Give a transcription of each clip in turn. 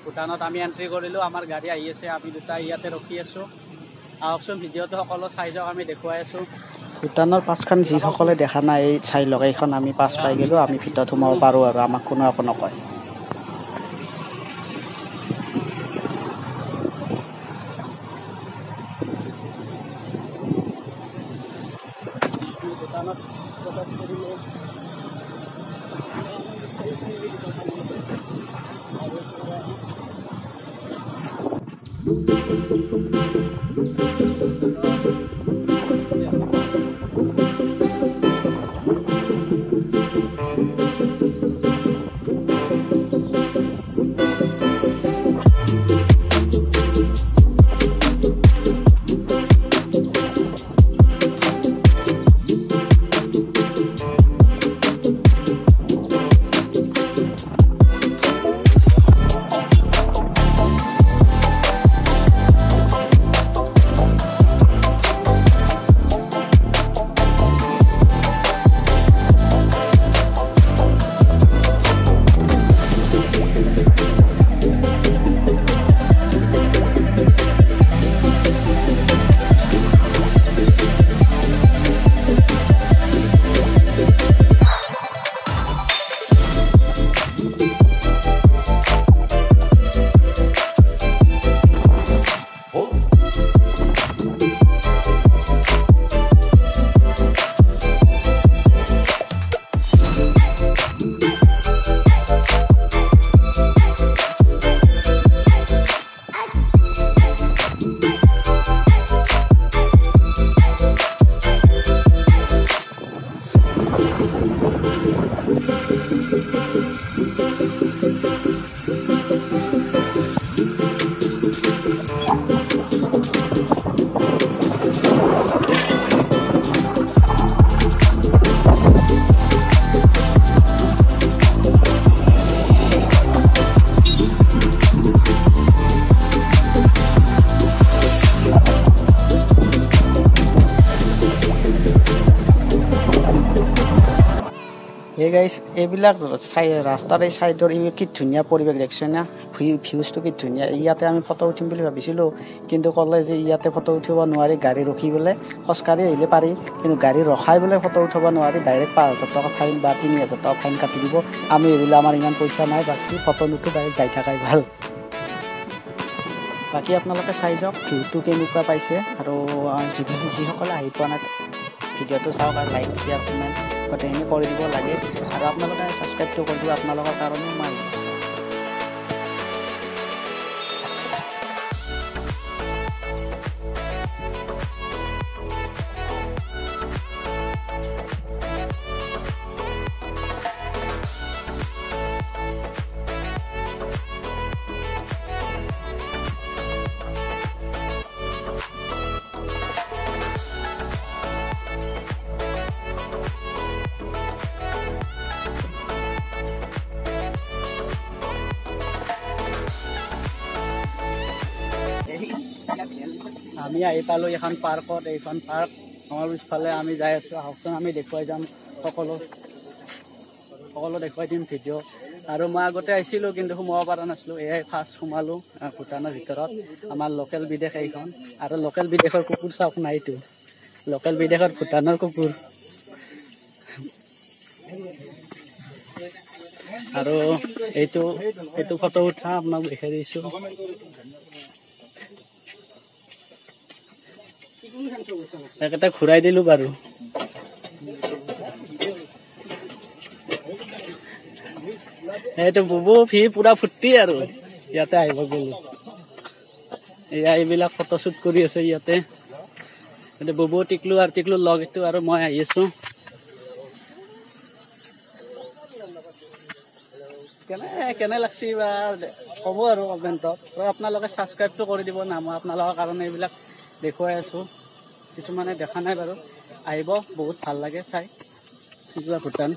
ভূটানত আমি এন্ট্ৰি কৰিলোঁ আমাৰ গাড়ী আহি আছে আমি দুটা ইয়াতে ৰখি আছোঁ আহকচোন ভিডিঅ'টো সকলো চাই যাওক আমি দেখুৱাই আছোঁ ভূটানৰ পাছখন যিসকলে দেখা নাই এই চাই লওক এইখন আমি পাছ পাই গ'লোঁ আমি ভিতৰত সোমাব পাৰোঁ আৰু আমাক কোনো একো নকয় ভূটানত প্ৰৱেশ কৰিলোঁ Hey guys, এইবিলাক ৰাস্তাৰ এই চাইডৰ কি ধুনীয়া পৰিৱেশ দেখছে না ভিউজটো কি ধুনীয়া ইয়াতে আমি ফটো উঠিম বুলি ভাবিছিলোঁ কিন্তু ক'লে যে ইয়াতে ফটো উঠিব নোৱাৰি গাড়ী ৰখি বোলে খোজকাঢ়ি আহিলে পাৰি কিন্তু গাড়ী ৰখাই বোলে ফটো উঠিব নোৱাৰি ডাইৰেক্ট 5,000 টকা ফাইন বা 3,000 টকা ফাইন কাটি দিব আমি এইবিলাক আমাৰ ইমান পইচা নাই বাকী ফটো নুঠো ডাইৰেক্ট যাই থাকাই ভাল বাকী আপোনালোকে চাই যাওক ভিউটো কেনেকুৱা পাইছে আৰু যিসকলে আহি পোৱা নাই ভিডিঅ'টো চাওক আৰু লাইক শ্বেয়াৰ কমেণ্ট গোটেইখিনি কৰি দিব লাগে আৰু আপোনালোকে ছাবস্ক্ৰাইবটো কৰি দিব আপোনালোকৰ কাৰণে মই আমি আহি পালোঁ এখন পাৰ্কত এইখন পাৰ্ক আমাৰ পিছফালে আমি যাই আছোঁ আহকচোন আমি দেখুৱাই যাম সকলো দেখুৱাই দিম ভিডিঅ' আৰু মই আগতে আহিছিলোঁ কিন্তু সোমাব পৰা নাছিলোঁ এয়াই ফাৰ্ষ্ট সোমালোঁ ভূটানৰ ভিতৰত আমাৰ লোকেল বিদেশ এইখন আৰু লোকেল বিদেশৰ কুকুৰ চাওক নাইতো লোকেল বিদেশৰ ভূটানৰ কুকুৰ আৰু এইটো ফটো উঠা আপোনাক দেখাই দিছোঁ এটা ঘূৰাই দিলোঁ বাৰু এইটো বুবু ফি পুৰা ফুৰ্তি আৰু ইয়াতে আহিব গ'লো এয়া এইবিলাক ফটোশ্বুট কৰি আছে ইয়াতে বুবু টিকলু আৰু টিকলু লগ এইটো আৰু মই আহি আছোঁ কেনে লাগছি বা ক'ব আৰু কমেণ্টত আপোনালোকে ছাবস্ক্ৰাইবটো কৰি দিব না মই আপোনালোকৰ কাৰণে এইবিলাক দেখুৱাই আছোঁ কিছুমানে দেখা নাই বাৰু আহিব বহুত ভাল লাগে চাই ভূটান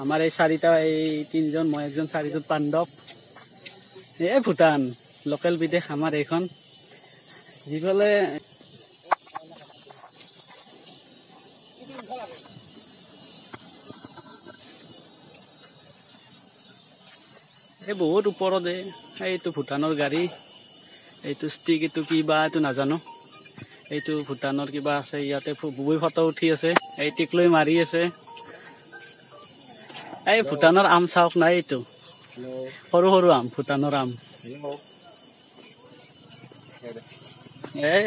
আমাৰ এই চাৰিটা এই তিনিজন মই একজন চাৰিজন পাণ্ডৱ এই ভূটান লোকেল বিদেশ আমাৰ এইখন যিফালে বহুত ওপৰতে এইটো ভূটানৰ গাড়ী এইটো ষ্টিক এইটো কিবা এইটো নাজানো এইটো ভূটানৰ কিবা আছে ইয়াতে বুবুই ফটো উঠি আছে এই টিক লৈ মাৰি আছে এই ভূটানৰ আম চাওক নাই এইটো সৰু সৰু আম ভূটানৰ আম এই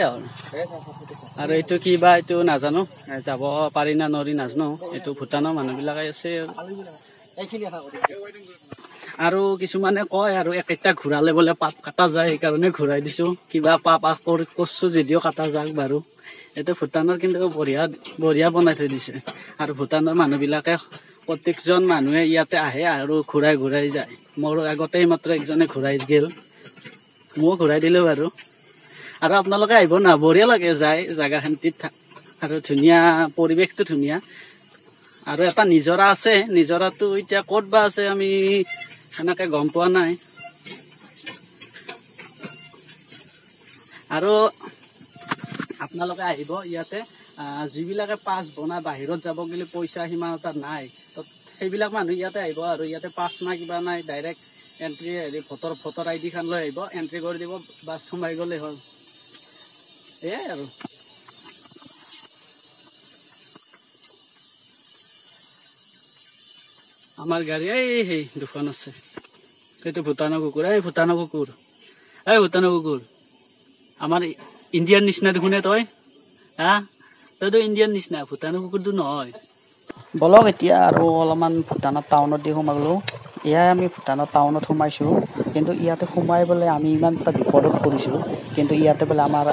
আৰু এইটো কিবা এইটো নাজানো যাব পাৰি না নৰি নাজানো এইটো ভূটানৰ মানুহবিলাকে আছে আৰু কিছুমানে কয় আৰু একেটা ঘূৰালে বোলে পাপ কাটা যায় সেইকাৰণে ঘূৰাই দিছো কিবা পাপ কৰছো যদিও কাটা যাক বাৰু এইটো ভূটানৰ কিন্তু বঢ়িয়া বঢ়িয়া বনাই থৈ দিছে আৰু ভূটানৰ মানুহবিলাকে প্ৰত্যেকজন মানুহে ইয়াতে আহে আৰু ঘূৰাই ঘূৰাই যায় মোৰ আগতেই মাত্ৰ একজনে ঘূৰাই গেল মই ঘূৰাই দিলো বাৰু আৰু আপোনালোকে আহিব না বঢ়িয়া লাগে যায় জাগাখিনিত আৰু ধুনীয়া পৰিৱেশটো ধুনীয়া আৰু এটা নিজৰা আছে নিজৰাটো এতিয়া ক'ত বা আছে আমি এনেকে গম পোৱা নাই আৰু আপোনালোকে আহিব ইয়াতে যিবিলাকে পাছ বনাই বাহিৰত যাব গ'লে পইচা সিমান এটা নাই তো সেইবিলাক মানুহ ইয়াতে আহিব আৰু ইয়াতে পাছ নাই কিবা নাই ডাইৰেক্ট এণ্ট্ৰি হেৰি ভোটাৰ আইডি খান লৈ আহিব এণ্ট্ৰি কৰি দিব বাছ সোমাই গ'লে হ'ল এয়াই আৰু আমাৰ গাড়ী সেই দুখন আছে এইটো ভূটানৰ কুকুৰ এই ভূটানৰ কুকুৰ আমাৰ ইণ্ডিয়ান নিচিনা দেখোনে তই তইতো ইণ্ডিয়ান নিচিনা ভূটানৰ কুকুৰটো নহয় বলক এতিয়া আৰু অলপমান ভূটানৰ টাউনত দি সোমালো এয়াই আমি ভূটানৰ টাউনত সোমাইছোঁ কিন্তু ইয়াতে সোমাই বোলে আমি ইমান এটা বিপদত পৰিছোঁ কিন্তু ইয়াতে বোলে আমাৰ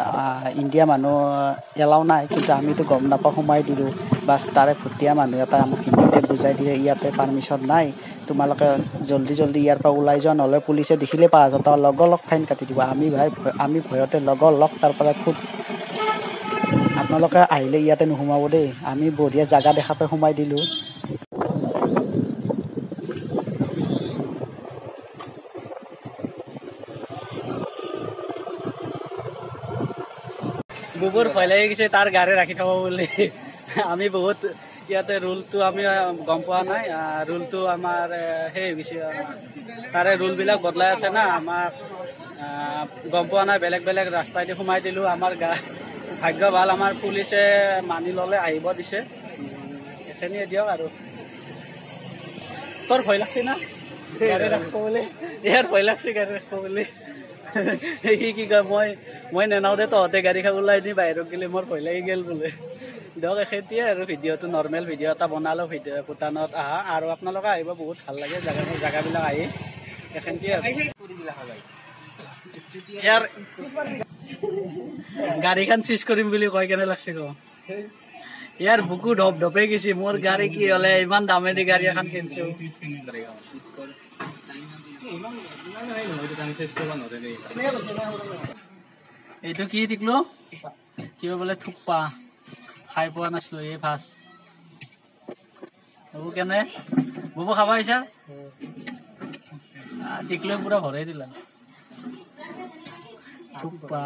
ইণ্ডিয়া মানুহ এলাও নাই কিন্তু আমিতো গম নাপাওঁ সোমাই দিলোঁ বাছ তাৰে ভুটীয়া মানুহ এটা আমাক হিন্দীতে বুজাই দিয়ে ইয়াতে পাৰ্মিশ্যন নাই তোমালোকে জল্দি জল্দি ইয়াৰ পৰা ওলাই যোৱা নহ'লে পুলিচে দেখিলে ৫,০০০ টকা লগ ফাইন কাটি দিব আমি ভয়তে লগ তাৰ পৰা আপোনালোকে আহিলে ইয়াতে নোসোমাব দেই আমি বঢ়িয়া জাগা দেখা পাই সোমাই দিলোঁ বুবুৰ ভয় লাগি গৈছে তাৰ গাড়ী ৰাখি থব বুলি আমি বহুত ইয়াতে ৰুলটো আমি গম পোৱা নাই ৰুলটো আমাৰ সেই গৈছে তাৰে ৰুলবিলাক বদলাই আছে না আমাক গম পোৱা নাই বেলেগ বেলেগ ৰাস্তাইদি সোমাই দিলোঁ আমাৰ ভাগ্য ভাল আমাৰ পুলিচে মানি ল'লে আহিব দিছে এইখিনিয়ে দিয়ক আৰু তোৰ ভয় লাগছে না গাড়ী ৰাখিব বুলি ইয়াৰ ভয় লাগছে গাড়ী ৰাখিব বুলি সি কি কয় মই নেনাও দে তহঁতে গাড়ী খাব ওলাই দি বাহিৰত গ'লে মোৰ ভয় লাগি গ'ল বোলে দিয়ক এখেতিয়ে আৰু ভিডিঅ'টো নৰ্মেল ভিডিঅ' এটা বনালোঁ ভূটানত আহা আৰু আপোনালোকে আহিব বহুত ভাল লাগে জেগাবিলাক আহি এখেতিয়ে ইয়াৰ গাড়ীখন চিজ কৰিম বুলি কয় কেনে লাগছে ক ইয়াৰ বুকু ধপে গৈছে মোৰ গাড়ী কি হ'লে ইমান দামেদি গাড়ী এখন কিনিছো এইটো কি টিকলো কিবা বোলে থুপ্পা খাই পোৱা নাছিলো এই ফাৰ্ষ্ট বুবু কেনে বুবু খাব আহিছা টিকলৈ পুৰা ভৰাই দিলা থুপ্পা